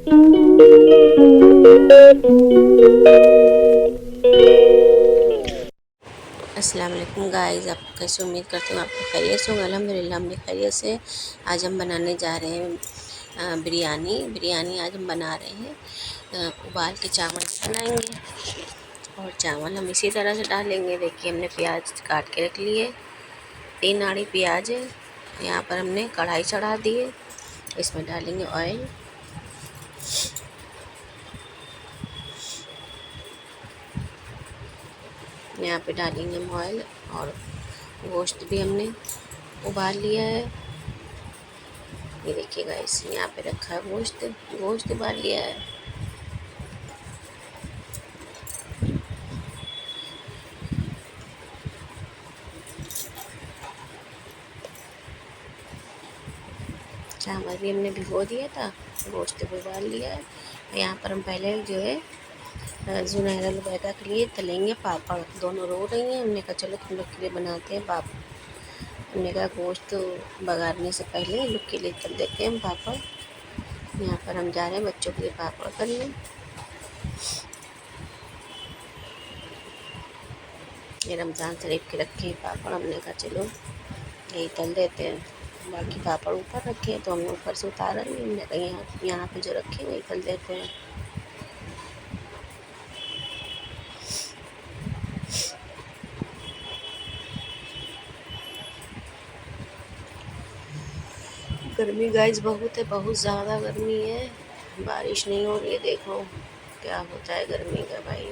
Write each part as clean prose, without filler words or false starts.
अस्सलाम वालेकुम गाइस, आप कैसे उम्मीद करती हूँ आपको खैरियत से होंगे। अल्हम्दुलिल्लाह हम भी खैरियत से। आज हम बनाने जा रहे हैं बिरयानी आज हम बना रहे हैं। उबाल के चावल बनाएंगे और चावल हम इसी तरह से डालेंगे। देखिए हमने प्याज काट के रख लिए, 3 आड़ी प्याज है। यहाँ पर हमने कढ़ाई चढ़ा दी है, इसमें डालेंगे ऑयल। यहाँ पे डालेंगे हम ऑयल और गोश्त भी हमने उबाल लिया है। ये देखिए गाइस, यहाँ पे रखा है गोश्त उबाल लिया है। चावल भी हमने भिगो दिया था, गोश्त भी उबाल लिया है। यहाँ पर हम पहले जो है सुनहरा लुबैका के लिए तलेंगे पापड़। दोनों रो रही हैं, हमने कहा चलो तुम लोग के लिए बनाते हैं पापड़। हमने कहा गोश्त बघारने से पहले इन लोग के लिए तल देते हैं हम पापड़। यहाँ पर हम जा रहे हैं बच्चों के लिए पापड़ तलने। ये रमज़ान शरीफ के रखे हैं पापड़, हमने कहा चलो यही तल देते हैं। बाकी पापड़ ऊपर रखे हैं तो हमने ऊपर से उतारा नहीं, हमने कहा यहाँ पे जो रखे हैं वही तल देते हैं। गर्मी गाइस बहुत है, बहुत ज़्यादा गर्मी है। बारिश नहीं हो रही है, देखो क्या होता है गर्मी का भाई।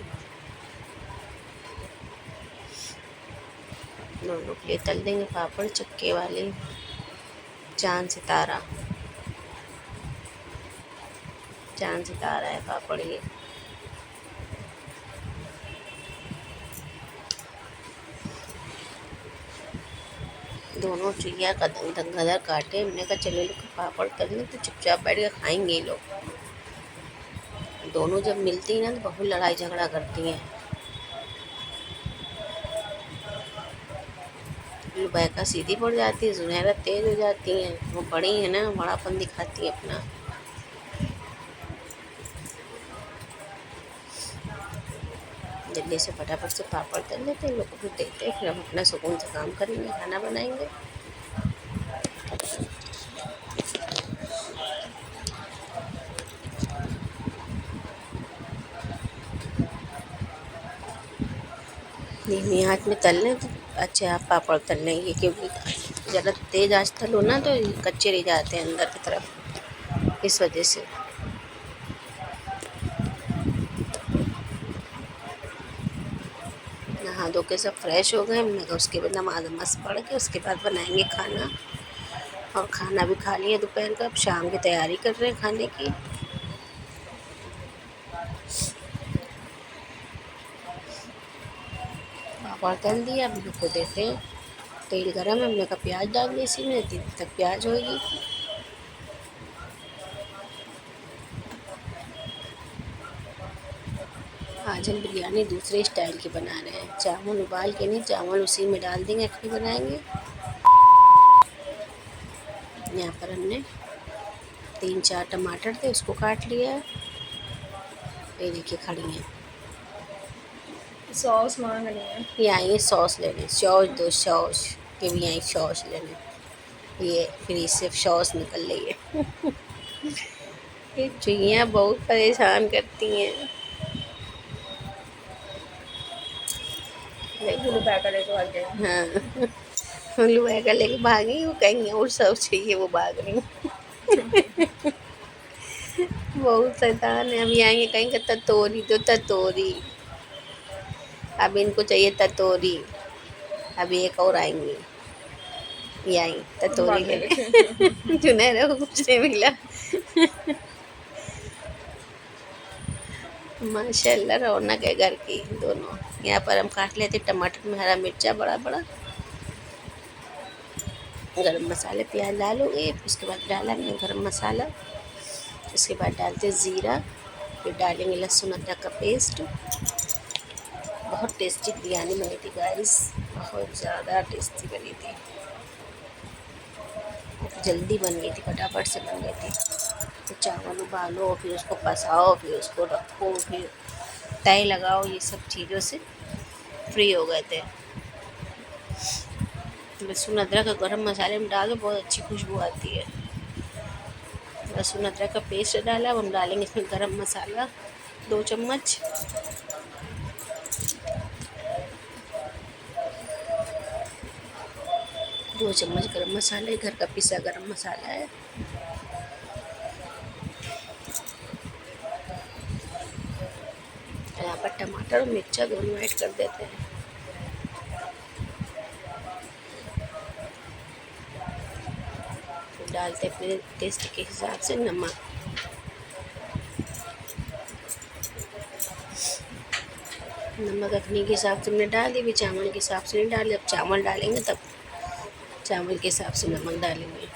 दोनों के लिए तल देंगे पापड़ चक्के वाले, चांद सितारा है पापड़ ये। दोनों चुइया गदर काटे, हमने कहा चलो लोग पापड़ तल लें तो चुपचाप बैठ के खाएंगे ये लोग। दोनों जब मिलती हैं ना तो बहुत लड़ाई झगड़ा करती हैं। लुबैका सीधी पड़ जाती है, सुनहरा तेज हो जाती हैं। वो बड़ी है ना, बड़ापन दिखाती है अपना। जल्दी से फटाफट से पापड़ तल लेते हैं, लोगों को फिर देते हैं, फिर हम अपना सुकून से काम करेंगे, खाना बनाएंगे। धीमी आंच में तल लें तो अच्छे आप पापड़ तल लेंगे, क्योंकि ज़्यादा तेज़ आंच तलो ना तो कच्चे रह जाते हैं अंदर की तरफ, इस वजह से। नहा धो के सब फ्रेश हो गए, हमने कहा उसके बाद नमाज पढ़ के उसके बाद बनाएंगे खाना। और खाना भी खा लिया दोपहर का, अब शाम की तैयारी कर रहे हैं खाने की। पापड़ तल दिया, अब लोग को देते हैं। तेल गरम है, हमने कहा प्याज डाल दी इसी में, तब तक प्याज होगी। आज हम बिरयानी दूसरे स्टाइल की बना रहे हैं। चावल उबाल के नहीं, चावल उसी में डाल देंगे, अखनी बनाएंगे। यहाँ पर हमने 3-4 टमाटर थे, उसको काट लिया है। ये देखिए खड़ी हैं। सॉस मांग रही है। यहाँ ये सॉस लेने, सॉस दो सॉस के भी यहाँ सॉस लेने। ये फ्रिज से सॉस निकल रही है। ये चुईयाँ बहुत परेशान करती हैं। हाँ, लुबैका लेके भागी, वो कहेंगे और सब चाहिए, वो भाग रही। बहुत शैतान है। अभी आएंगे कहेंगे ततोरी तो ततोरी, अब इनको चाहिए ततोरी। अभी एक और आएंगी, ये आई ततोरी लेने। जुनैरा को कुछ नहीं मिला। माशाल्लाह रौनक है घर की दोनों। यहाँ पर हम काट लेते टमाटर में हरा मिर्चा बड़ा बड़ा, गरम मसाले प्याज डालोगे, उसके बाद डाला हमने गरम मसाला, उसके बाद डालते ज़ीरा, फिर डालेंगे लहसुन अदरक का पेस्ट। बहुत टेस्टी बिरयानी बनी थी गाइस, बहुत ज़्यादा टेस्टी बनी थी, जल्दी बन गई थी, फटाफट से बन गई थी। तो चावल उबालो, फिर उसको पसाओ, फिर उसको रखो, फिर तय लगाओ, ये सब चीज़ों से फ्री हो गए थे। लहसुन अदरक और गरम मसाले में डाल दो, बहुत अच्छी खुशबू आती है। लहसुन अदरक का पेस्ट डाला, अब हम डालेंगे इसमें गरम मसाला 2 चम्मच। दो चम्मच गरम मसाले, घर का पिसा गरम मसाला है। यहाँ पर टमाटर और मिर्चा दोनों ऐड कर देते हैं। डालते अपने टेस्ट के हिसाब से नमक। नमक रखने के हिसाब से हमने डाल दी, भी चावल के हिसाब से नहीं डाले। अब चावल डालेंगे तब चावल के हिसाब से नमक डालेंगे।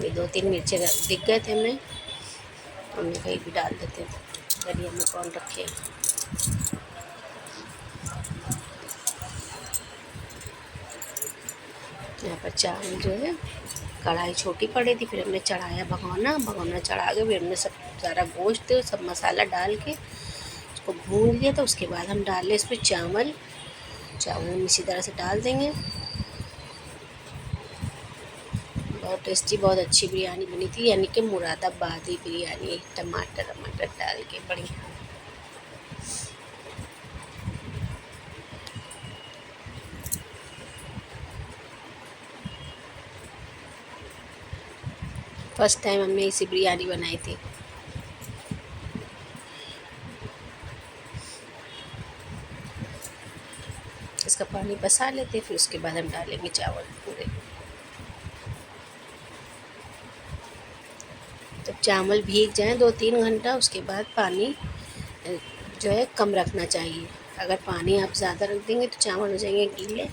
ये 2-3 मिर्चे दिख गए थे हमें, हमने कहीं भी डाल देते थे, गलिया में कौन रखे। यहाँ पर चावल जो है, कढ़ाई छोटी पड़ी थी, फिर हमने चढ़ाया भगोना चढ़ा के फिर हमने सब सारा गोश्त सब मसाला डाल के उसको भून लिया। तो उसके बाद हम डाल लें इसमें चावल हम इसी तरह से डाल देंगे। बहुत टेस्टी, बहुत अच्छी बिरयानी बनी थी, यानी कि मुरादाबादी बिरयानी, टमाटर डाल के बढ़िया। फर्स्ट टाइम हमने इसी बिरयानी बनाई थी। इसका पानी बसा लेते, फिर उसके बाद हम डालेंगे चावल पूरे। जब चावल भीग जाएं 2-3 घंटा, उसके बाद पानी जो है कम रखना चाहिए। अगर पानी आप ज़्यादा रख देंगे तो चावल हो जाएंगे गीले,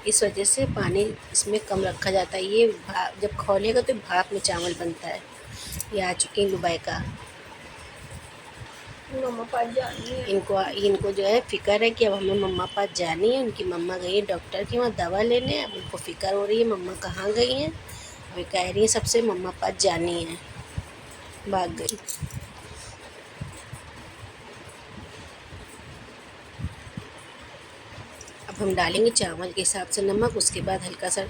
इस वजह से पानी इसमें कम रखा जाता है। ये जब खौलेगा तो भाप में चावल बनता है। ये आ चुके हैं दुबई का। मम्मा पास जानी है, इनको जो है फ़िक्र है कि अब हमें मम्मा पास जानी है। उनकी मम्मा गई है डॉक्टर के वहाँ दवा लेने। अब उनको फ़िक्र हो रही है मम्मा कहाँ गई हैं। अभी कह रही हैं सबसे मम्मा पास जानी है, भाग गई। अब हम डालेंगे चावल के हिसाब से नमक, उसके बाद हल्का सा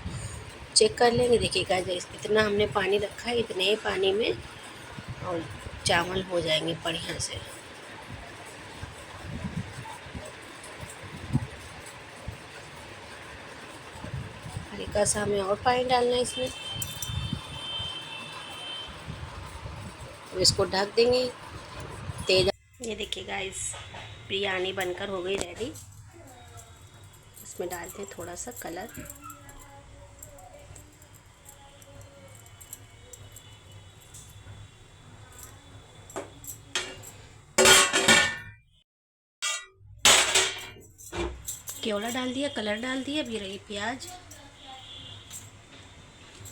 चेक कर लेंगे। देखिएगा इतना हमने पानी रखा है, इतने ही पानी में और चावल हो जाएंगे बढ़िया से। हल्का सा हमें और पानी डालना है इसमें, और इसको ढक देंगे तेज। ये देखिएगा इस बिरयानी बनकर हो गई रेडी। इसमें डालते हैं थोड़ा सा कलर। केवड़ा डाल दिया, कलर डाल दिया। अभी रही प्याज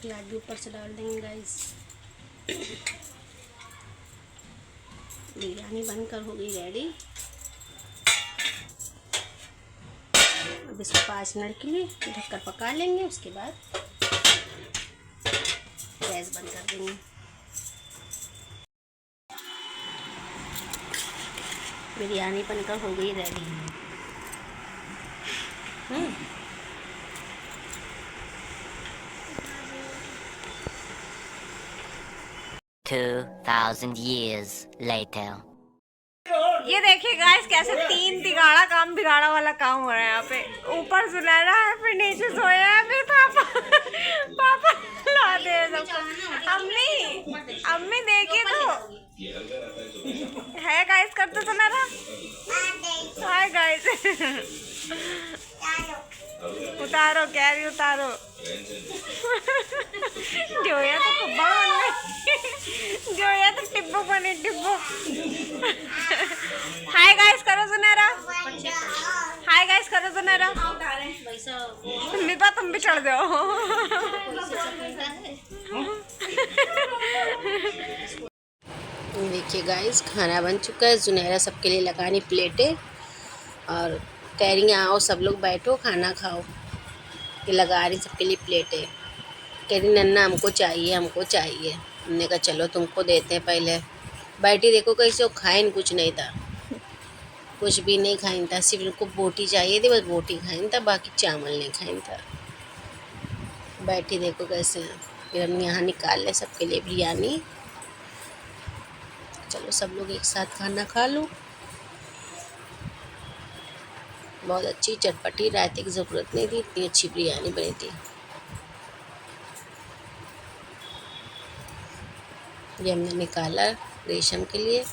भी ऊपर से डाल देंगे गाइस। बिरयानी बनकर हो गई रेडी। अब इसको 5 मिनट के लिए ढककर पका लेंगे, उसके बाद गैस बंद कर देंगे। बिरयानी बनकर हो गई रेडी। 2000 years later. ये देखिए गाइस कैसे 3 तिगाड़ा काम बिगाड़ा वाला काम हो रहा है यहाँ पे। ऊपर सुनहरा है, फिर नीचे सोया है, फिर पापा ला दे सब। अम्मी देखिए तो है गाइस, करते सुनहरा। हाय गाइस उतारो, कह रही उतारो। जोया तो कुब्बा बन जोया तो टिब्बो बने टिब्बो। हाय गाइस करो सुनहरा, हाय गाइस करो सुनहरा। तुम भी चढ़ जाओ। देखिए गाइस खाना बन चुका है। सुनहरा सबके लिए लगानी प्लेटें और कह रही हैं आओ सब लोग बैठो खाना खाओ। कि लगा रही सबके लिए प्लेटें। कह रही नन्ना हमको चाहिए, हमको चाहिए। हमने कहा चलो तुमको देते हैं पहले। बैठी देखो कैसे वो खाइन कुछ नहीं था, कुछ भी नहीं खाइन था, सिर्फ उनको बोटी चाहिए थी, बस बोटी खाइन था, बाकी चावल नहीं खाइन था। बैठी देखो कैसे हैं। फिर हम यहाँ निकाल लें सबके लिए बिरयानी। चलो सब लोग एक साथ खाना खा लो। बहुत अच्छी चटपटी, रायते की ज़रूरत नहीं थी, इतनी अच्छी बिरयानी बनी थी। ये हमने निकाला रेशम के लिए।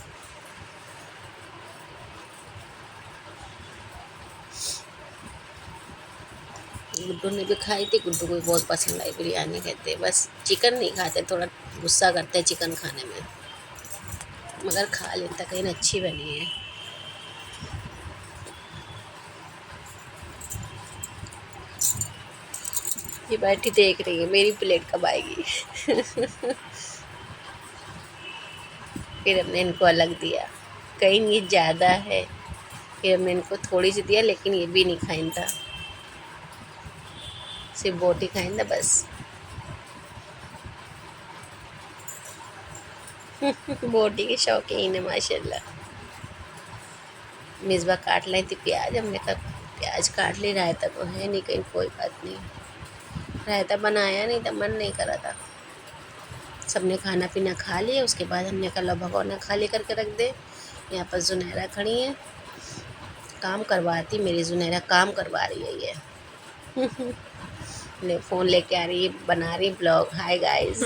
गुड्डू ने भी खाई थी, गुड्डू को भी बहुत पसंद आई बिरयानी। कहते बस चिकन नहीं खाते, थोड़ा गुस्सा करते हैं चिकन खाने में, मगर खा लेता, कहीं अच्छी बनी है। ये बैठी देख रही है मेरी प्लेट कब आएगी। फिर हमने इनको अलग दिया, कहीं ये ज़्यादा है, फिर हमने इनको थोड़ी सी दिया, लेकिन ये भी नहीं खाइन था, सिर्फ बोटी खाइन था बस। बोटी के शौकीन है माशाल्लाह। मिसबा काट लाई थी प्याज, हमने कहा प्याज काट ली, रायता तो है नहीं कहीं, कोई बात नहीं। रायता बनाया नहीं था, मन नहीं करा था। सबने खाना पीना खा लिया, उसके बाद हमने कहा लो भगोना खाली करके रख दे। यहाँ पर जुनैरा खड़ी है, काम करवाती मेरी जुनैरा, काम करवा रही है ये। ले फ़ोन लेके आ रही है, बना रही ब्लॉग। Hi guys.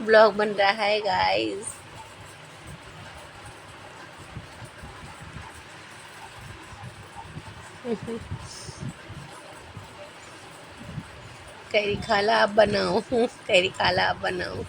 ब्लॉग बन रहा है गाइस। कह रही खाला आप बनाओ। कह रही खाला आप बनाओ।